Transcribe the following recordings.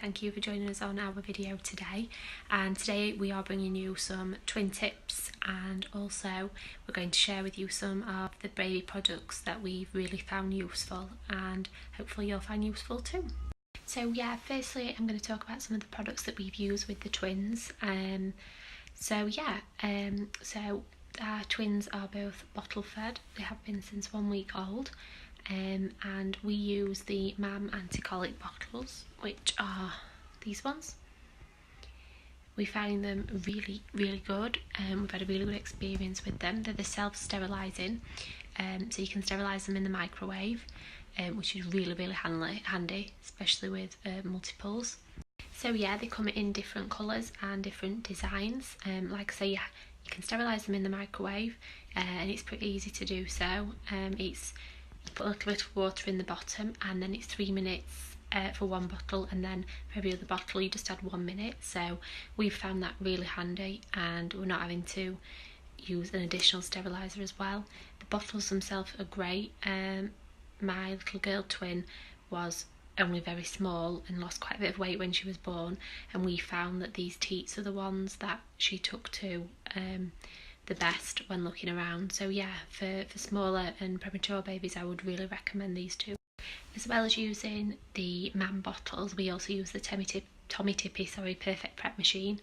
thank you for joining us on our video today. And today we are bringing you some twin tips, and also we're going to share with you some of the baby products that we've really found useful, and hopefully you'll find useful too. So yeah, firstly I'm going to talk about some of the products that we've used with the twins. So our twins are both bottle fed. They have been since 1 week old. And we use the MAM anti-colic bottles, which are these ones. We find them really good. We've had a really good experience with them. They're the self-sterilising, so you can sterilise them in the microwave, which is really handy, especially with multiples. So yeah, they come in different colours and different designs. Like I say, yeah, you can sterilise them in the microwave, and it's pretty easy to do so. Put a little bit of water in the bottom, and then it's 3 minutes for one bottle, and then for every other bottle you just add 1 minute. So we've found that really handy, and we're not having to use an additional steriliser as well. The bottles themselves are great. My little girl twin was only very small and lost quite a bit of weight when she was born, and we found that these teats are the ones that she took to the best when looking around. So yeah, for smaller and premature babies I would really recommend these two. As well as using the MAM bottles, we also use the Tippee Perfect Prep machine,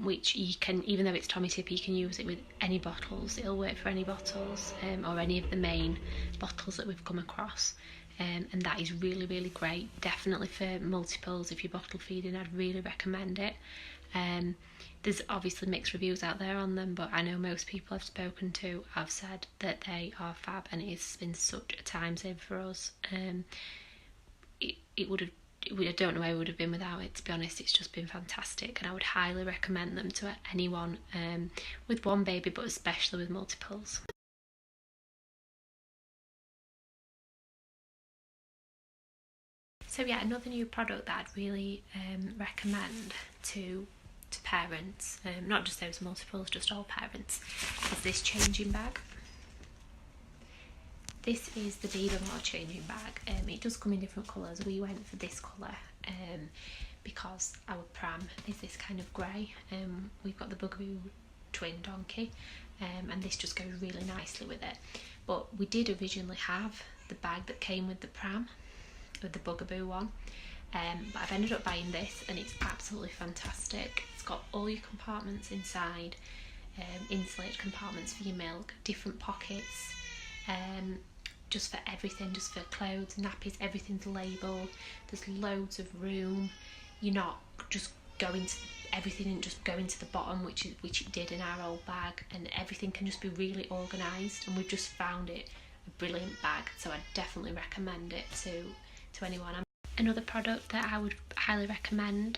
which you can, even though it's Tommee Tippee, you can use it with any bottles. It'll work for any bottles, or any of the main bottles that we've come across. And that is really great. Definitely for multiples, if you're bottle feeding, I'd really recommend it. There's obviously mixed reviews out there on them, but I know most people I've spoken to have said that they are fab, and it's been such a time saver for us. I don't know where we would have been without it, to be honest. It's just been fantastic, and I would highly recommend them to anyone with one baby, but especially with multiples. So yeah, another new product that I'd really recommend to parents, not just those multiples, just all parents, is this changing bag. This is the Baby More changing bag. It does come in different colours. We went for this colour because our pram is this kind of grey. We've got the Bugaboo twin donkey, and this just goes really nicely with it. But we did originally have the bag that came with the pram, with the Bugaboo one, but I've ended up buying this, and it's absolutely fantastic. It's got all your compartments inside, insulated compartments for your milk, different pockets, just for everything, just for clothes, nappies, everything's labelled. There's loads of room. You're not just going to everything and just going to the bottom, which it did in our old bag, and everything can just be really organised, and we've just found it a brilliant bag, so I definitely recommend it to anyone. Another product that I would highly recommend,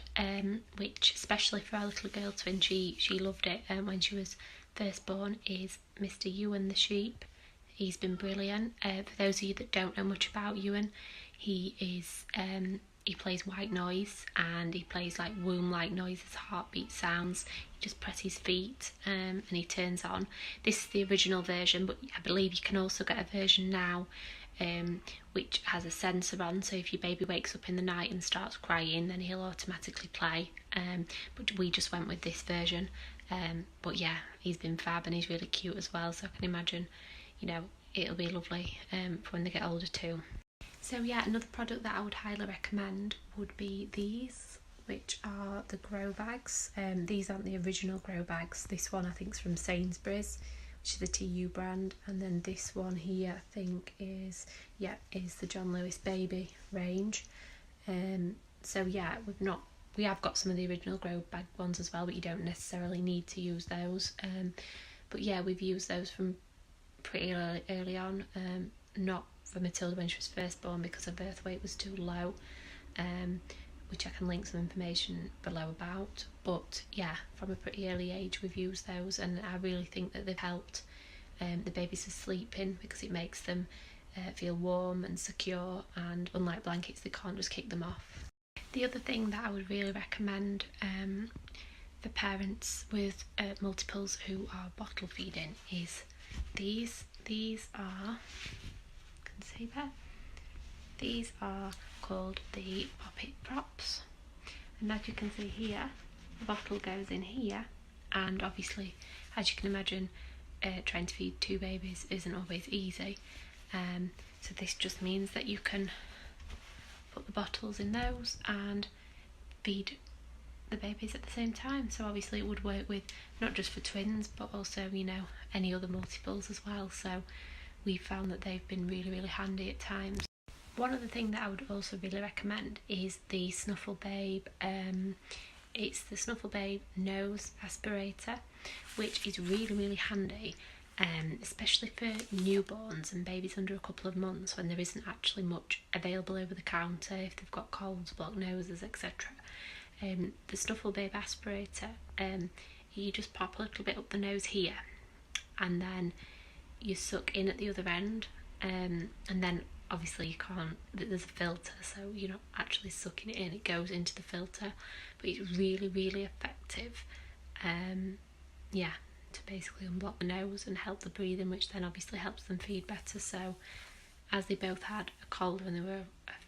which especially for our little girl twin, she loved it when she was first born, is Mr. Ewan the sheep. He's been brilliant. For those of you that don't know much about Ewan, he plays white noise, and he plays like womb-like noises, heartbeat sounds. You just press his feet and he turns on. This is the original version, but I believe you can also get a version now which has a sensor on, so if your baby wakes up in the night and starts crying, then he'll automatically play. But we just went with this version. But yeah, he's been fab, and he's really cute as well, so I can imagine, you know, it'll be lovely for when they get older too. So yeah, another product that I would highly recommend would be these, which are the grow bags. These aren't the original grow bags. This one I think is from Sainsbury's, which is the TU brand, and then this one here I think is the John Lewis baby range. So yeah, we have got some of the original grow bag ones as well, but you don't necessarily need to use those. But yeah, we've used those from pretty early on, not for Matilda when she was first born because her birth weight was too low, which I can link some information below about. But yeah, from a pretty early age we've used those, and I really think that they've helped the babies for sleeping, because it makes them feel warm and secure, and unlike blankets, they can't just kick them off. The other thing that I would really recommend for parents with multiples who are bottle feeding is these. These are, can see there, these are called the Poppet Props. and as you can see here, the bottle goes in here, and obviously, as you can imagine, trying to feed 2 babies isn't always easy, so this just means that you can put the bottles in those and feed the babies at the same time. So obviously it would work with not just for twins, but also, you know, any other multiples as well. So we found that they've been really handy at times. One other thing that I would also really recommend is the Snuffle Babe. It's the Snuffle Babe Nose Aspirator, which is really handy, especially for newborns and babies under a couple of months when there isn't actually much available over the counter, if they've got colds, blocked noses, etc. The Snuffle Babe Aspirator, you just pop a little bit up the nose here, and then you suck in at the other end, and then obviously you can't, there's a filter, so you're not actually sucking it in, it goes into the filter, but it's really effective, yeah, to basically unblock the nose and help the breathing, which then obviously helps them feed better. So as they both had a cold when they were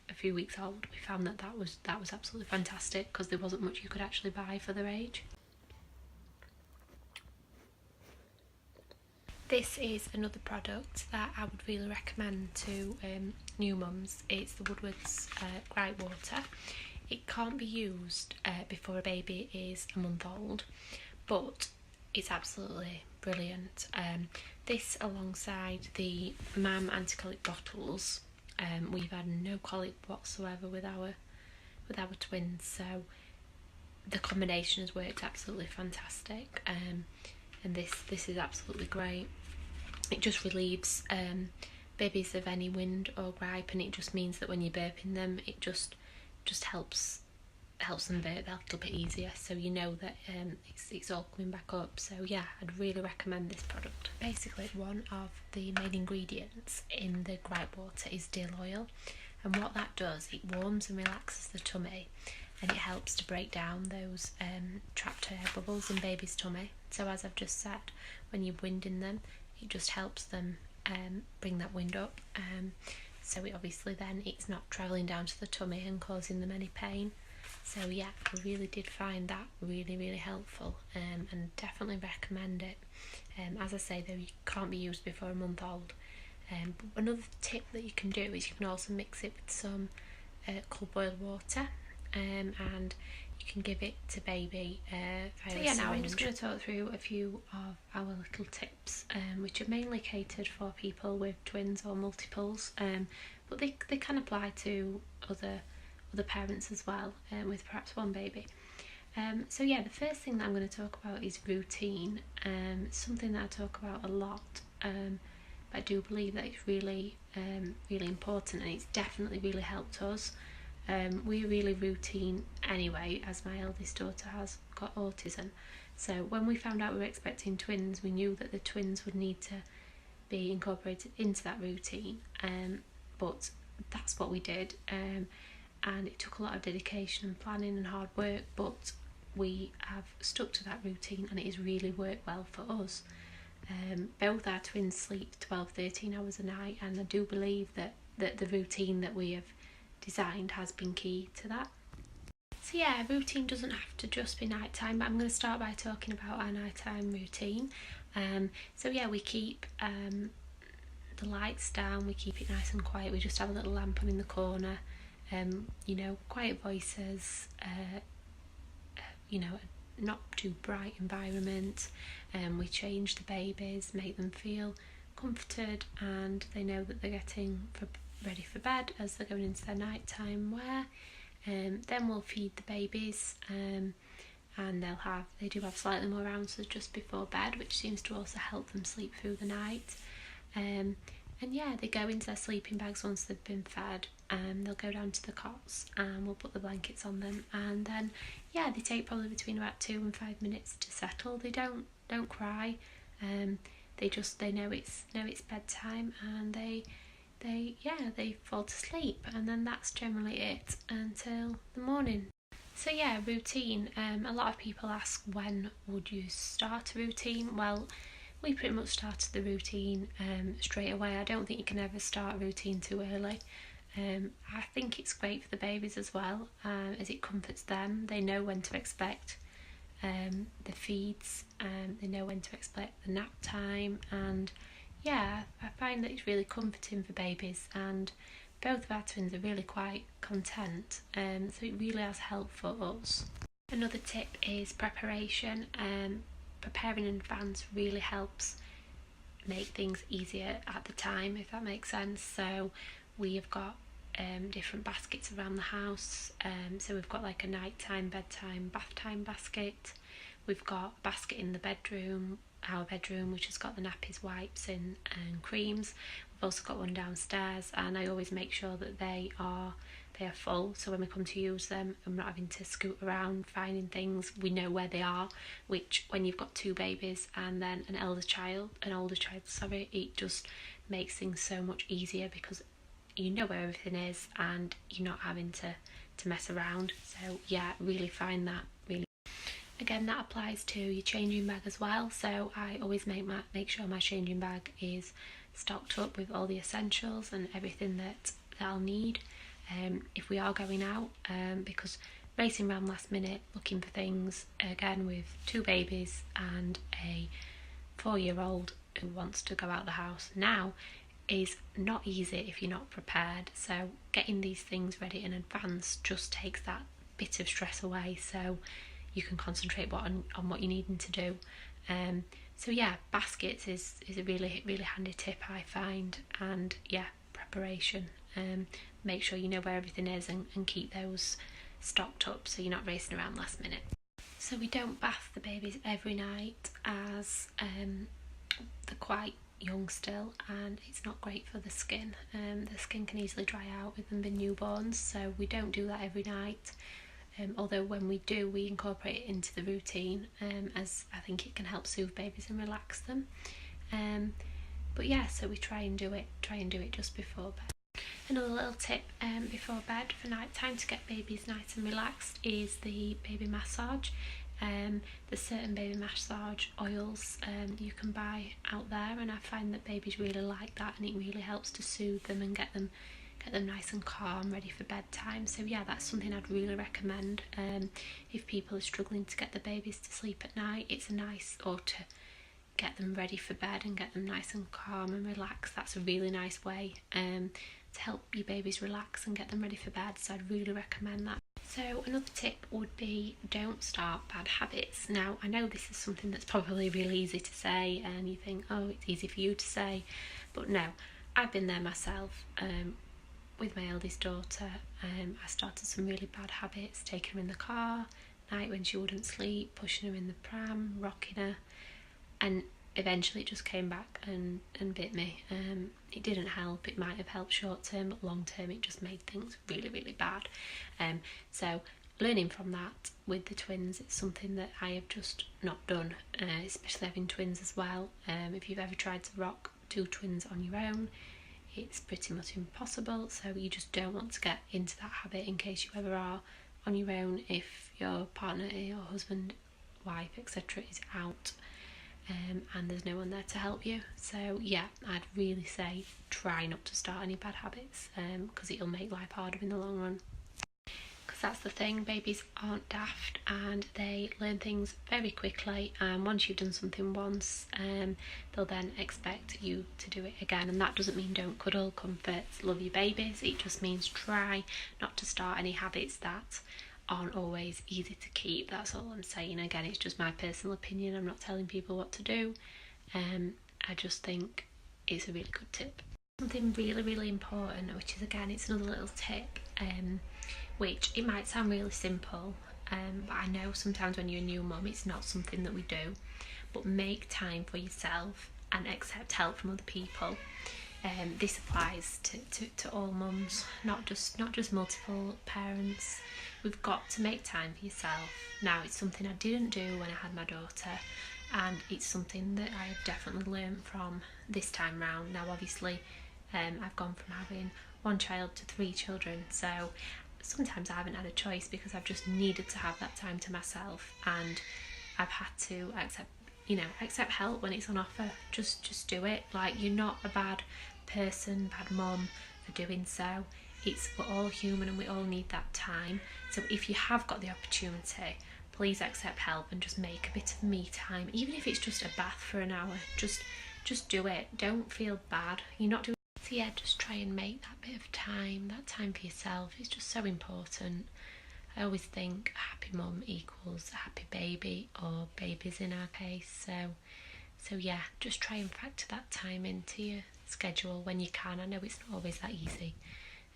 a few weeks old, we found that that was absolutely fantastic, because there wasn't much you could actually buy for their age. This is another product that I would really recommend to new mums. It's the Woodward's Gripe water. It can't be used before a baby is a month old, but it's absolutely brilliant. This alongside the MAM anti-colic bottles, we've had no colic whatsoever with our twins, so the combination has worked absolutely fantastic, and this is absolutely great. It just relieves babies of any wind or gripe, and it just means that when you're burping them, it just helps them burp a little bit easier, so you know that it's all coming back up. So yeah, I'd really recommend this product. Basically, one of the main ingredients in the Gripe water is dill oil, and what that does, it warms and relaxes the tummy, and it helps to break down those trapped air bubbles in baby's tummy. So as I've just said, when you're winding them, it just helps them bring that wind up, so it obviously then it's not travelling down to the tummy and causing them any pain. So yeah, I really did find that really helpful, and definitely recommend it. As I say though, you can't be used before a month old. But another tip that you can do is you can also mix it with some cold boiled water, and you can give it to baby via so yeah, now I'm just going to talk through a few of our little tips, which are mainly catered for people with twins or multiples, but they can apply to other parents as well, with perhaps one baby. So yeah, the first thing that I'm going to talk about is routine. Something that I talk about a lot, but I do believe that it's really important, and it's definitely really helped us. We're really routine anyway, as my eldest daughter has got autism, so when we found out we were expecting twins, we knew that the twins would need to be incorporated into that routine, but that's what we did, and it took a lot of dedication and planning and hard work, but we have stuck to that routine, and it has really worked well for us. Both our twins sleep 12-13 hours a night, and I do believe that the routine that we have designed has been key to that. So yeah, routine doesn't have to just be nighttime, but I'm going to start by talking about our nighttime routine. So yeah, we keep the lights down, we keep it nice and quiet, we just have a little lamp on in the corner, you know, quiet voices, you know, not too bright environment, we change the babies, make them feel comforted, and they know that they're getting ready for bed as they're going into their nighttime wear. Then we'll feed the babies, and they do have slightly more ounces just before bed, which seems to also help them sleep through the night. And yeah, they go into their sleeping bags once they've been fed, and they'll go down to the cots, and we'll put the blankets on them, and then yeah, they take probably between about 2 and 5 minutes to settle. They don't cry, they know it's bedtime, and they fall to sleep, and then that's generally it until the morning. So yeah, routine. A lot of people ask, when would you start a routine? Well, we pretty much started the routine straight away. I don't think you can ever start a routine too early. I think it's great for the babies as well, as it comforts them. They know when to expect the feeds, they know when to expect the nap time, and yeah, I find that it's really comforting for babies, and both of our twins are really quite content, so it really has helped for us. Another tip is preparation. Preparing in advance really helps make things easier at the time, if that makes sense. So we have got different baskets around the house. So we've got like a nighttime, bedtime, bath time basket. We've got a basket in the bedroom, our bedroom, which has got the nappies, wipes and creams. We've also got one downstairs, and I always make sure that they are full, so when we come to use them, I'm not having to scoot around finding things. We know where they are, which when you've got two babies and then an older child, it just makes things so much easier because you know where everything is and you're not having to mess around. So yeah, really find that really. Again, that applies to your changing bag as well. So I always make sure my changing bag is stocked up with all the essentials and everything that I'll need if we are going out, because racing around last minute looking for things, again with two babies and a 4-year-old who wants to go out the house now, is not easy if you're not prepared. So getting these things ready in advance just takes that bit of stress away, so you can concentrate on what you're needing to do. So yeah, baskets is a really handy tip, I find, and yeah, preparation. Make sure you know where everything is and keep those stocked up so you're not racing around last minute. So we don't bath the babies every night, as they're quite young still and it's not great for the skin. The skin can easily dry out with them being newborns, so we don't do that every night. Although when we do, we incorporate it into the routine, as I think it can help soothe babies and relax them. But yeah, so we try and do it just before bed. Another little tip before bed for night time to get babies nice and relaxed is the baby massage. There's certain baby massage oils you can buy out there, and I find that babies really like that, and it really helps to soothe them and get them nice and calm, ready for bedtime. So yeah, that's something I'd really recommend if people are struggling to get the babies to sleep at night. It's a nice, or to get them ready for bed and get them nice and calm and relaxed. That's a really nice way to help your babies relax and get them ready for bed, so I'd really recommend that. So another tip would be, don't start bad habits. Now I know this is something that's probably really easy to say and you think, oh, it's easy for you to say, but no, I've been there myself. With my eldest daughter, I started some really bad habits, taking her in the car night when she wouldn't sleep, pushing her in the pram, rocking her, and eventually it just came back and bit me. It didn't help. It might have helped short term, but long term it just made things really bad. So learning from that with the twins, it's something that I have just not done, especially having twins as well. If you've ever tried to rock two twins on your own, it's pretty much impossible, so you just don't want to get into that habit in case you ever are on your own, if your partner, your husband, wife, etc. is out and there's no one there to help you. So yeah, I'd really say try not to start any bad habits, because it'll make life harder in the long run. Because that's the thing, babies aren't daft and they learn things very quickly, and once you've done something once, they'll then expect you to do it again. And that doesn't mean don't cuddle, comfort, love your babies. It just means try not to start any habits that aren't always easy to keep. That's all I'm saying. Again, it's just my personal opinion. I'm not telling people what to do. I just think it's a really good tip. Something really important, which is, again, it's another little tip, which it might sound really simple, but I know sometimes when you're a new mum it's not something that we do, but make time for yourself and accept help from other people. This applies to all mums, not just multiple parents. We've got to make time for yourself. Now, it's something I didn't do when I had my daughter, and it's something that I have definitely learned from this time round. Now obviously I've gone from having one child to 3 children, so sometimes I haven't had a choice because I've just needed to have that time to myself, and I've had to accept help when it's on offer. Just do it. Like, you're not a bad person, bad mum for doing so. We're all human and we all need that time. So if you have got the opportunity, please accept help and just make a bit of me time, even if it's just a bath for an hour. Just do it. Don't feel bad. You're not doing it. So yeah, just try and make that bit of time, that time for yourself. It's just so important. I always think a happy mum equals a happy baby, or babies in our case. So yeah, just try and factor that time into your schedule when you can. I know it's not always that easy.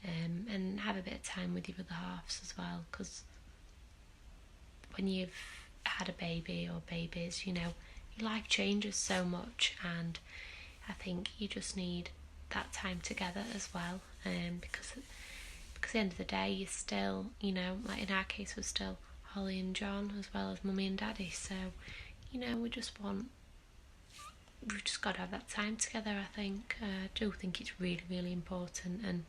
And have a bit of time with your other halves as well, because when you've had a baby or babies, you know, your life changes so much, and I think you just need that time together as well, because at the end of the day, you're still, you know, like in our case, we're still Holly and John as well as Mummy and Daddy. So, you know, we've just got to have that time together. I think I do think it's really, really important. And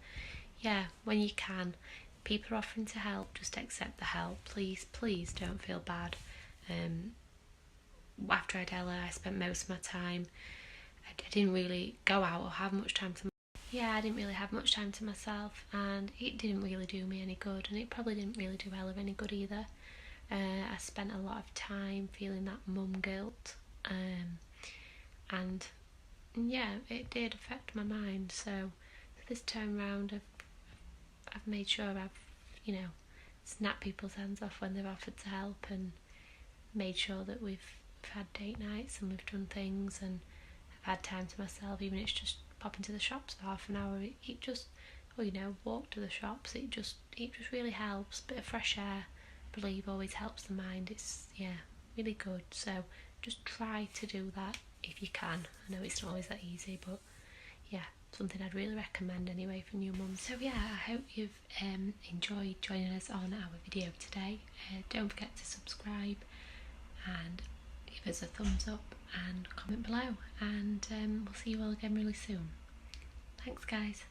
yeah, when you can, people are offering to help, just accept the help. Please don't feel bad. After I had Ella, I spent most of my time, I didn't really go out or have much time to I didn't really have much time to myself, and it didn't really do me any good, and it probably didn't really do Ella any good either. I spent a lot of time feeling that mum guilt, and yeah, it did affect my mind. So this time round, I've made sure I've, you know, snapped people's hands off when they've offered to help, and made sure that we've had date nights and we've done things, and I've had time to myself, even if it's just pop into the shops for half an hour. It just, or you know, walk to the shops. It just really helps. A bit of fresh air, I believe, always helps the mind. It's really good. So just try to do that if you can. I know it's not always that easy, but yeah, something I'd really recommend anyway for new mums. So yeah, I hope you've enjoyed joining us on our video today. Don't forget to subscribe and give us a thumbs up and comment below, and we'll see you all again really soon. Thanks guys.